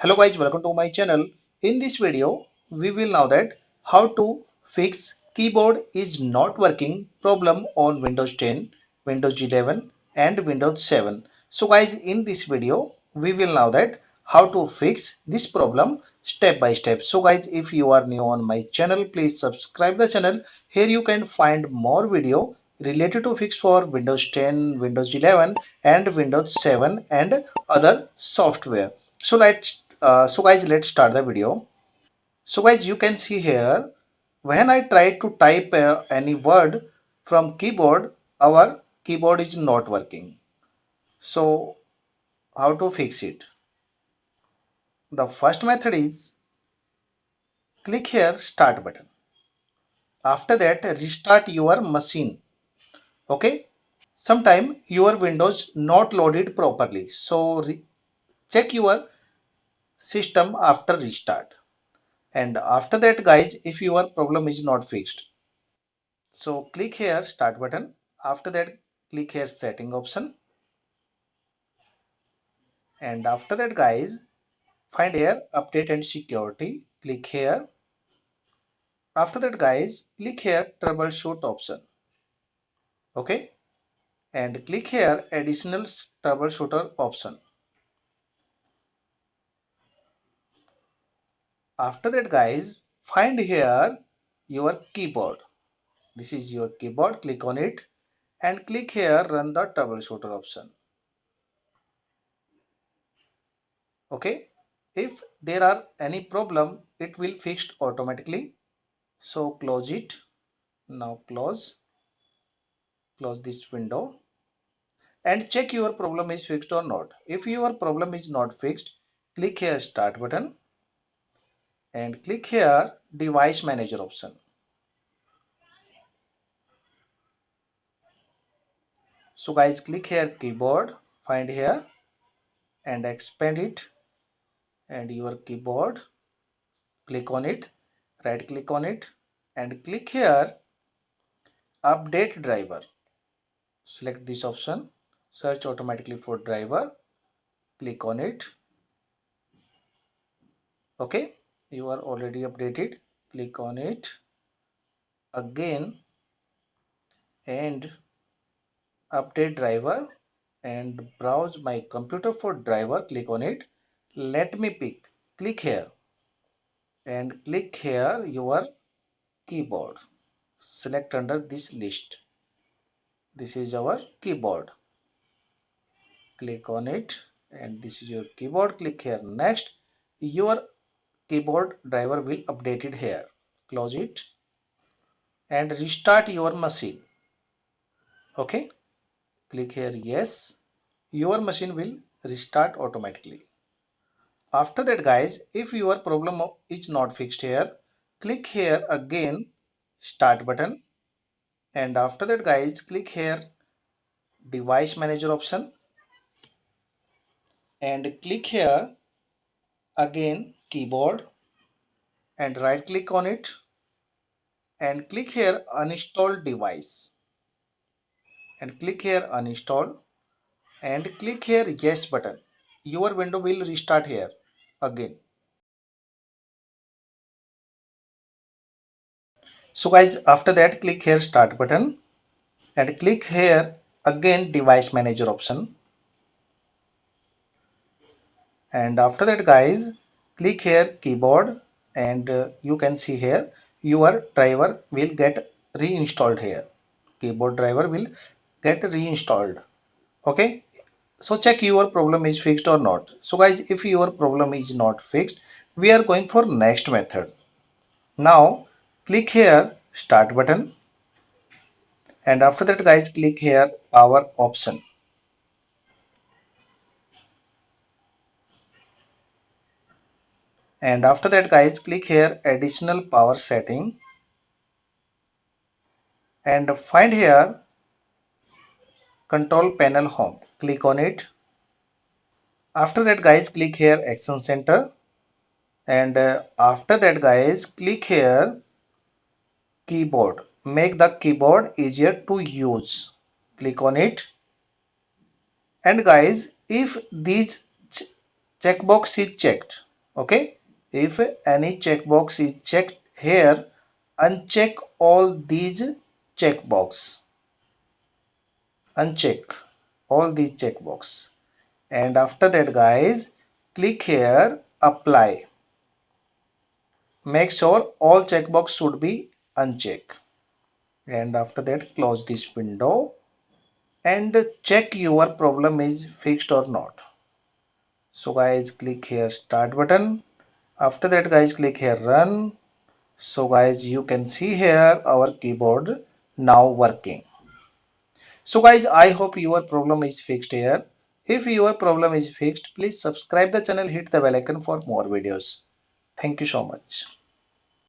Hello guys, welcome to my channel. In this video, we will know that how to fix keyboard is not working problem on Windows 10, Windows 11 and Windows 7. So guys, in this video, we will know that how to fix this problem step by step. So guys, if you are new on my channel, please subscribe the channel. Here you can find more video related to fix for Windows 10, Windows 11 and Windows 7 and other software. So guys, let's start the video. So guys, you can see here, when I try to type any word from keyboard, our keyboard is not working. So how to fix it? The first method is click here start button. After that, restart your machine. Okay. Sometime your Windows not loaded properly. So check your system after restart. And after that guys, if your problem is not fixed, so click here start button. After that, click here setting option. And after that guys, find here update and security. Click here. After that guys, click here troubleshoot option. Okay. And click here additional troubleshooter option. After that guys, find here your keyboard. This is your keyboard. Click on it and click here run the troubleshooter option. Okay. If there are any problem, it will fixed automatically. So close it. Now close this window and check your problem is fixed or not. If your problem is not fixed, click here start button and click here device manager option. So guys, click here keyboard, find here and expand it, and your keyboard, click on it, right click on it and click here update driver. Select this option, search automatically for driver, click on it. Okay, you are already updated. Click on it again and update driver and browse my computer for driver. Click on it. Let me pick. Click here and click here your keyboard. Select under this list. This is our keyboard. Click on it and this is your keyboard. Click here next. Your keyboard driver will update it here. Close it and restart your machine. Okay, click here yes. Your machine will restart automatically. After that guys, if your problem is not fixed here, click here again start button and after that guys, click here device manager option and click here again keyboard and right click on it and click here uninstall device and click here uninstall and click here yes button. Your window will restart here again. So guys, after that click here start button and click here again device manager option and after that guys, click here keyboard and you can see here your driver will get reinstalled here. Keyboard driver will get reinstalled. Okay, so check your problem is fixed or not. So guys, if your problem is not fixed, we are going for next method. Now click here start button and after that guys, click here power option and after that guys, click here additional power setting and find here control panel home. Click on it. After that guys, click here action center and after that guys, click here keyboard. Make the keyboard easier to use. Click on it and guys, if these checkbox is checked, Okay, if any checkbox is checked here, uncheck all these checkbox. Uncheck all these checkbox. And after that guys, click here apply. Make sure all checkbox should be unchecked. And after that close this window and check your problem is fixed or not. So guys, click here start button. After that guys, click here run. So guys, you can see here our keyboard now working. So guys, I hope your problem is fixed here. If your problem is fixed, please subscribe the channel, hit the bell icon for more videos. Thank you so much.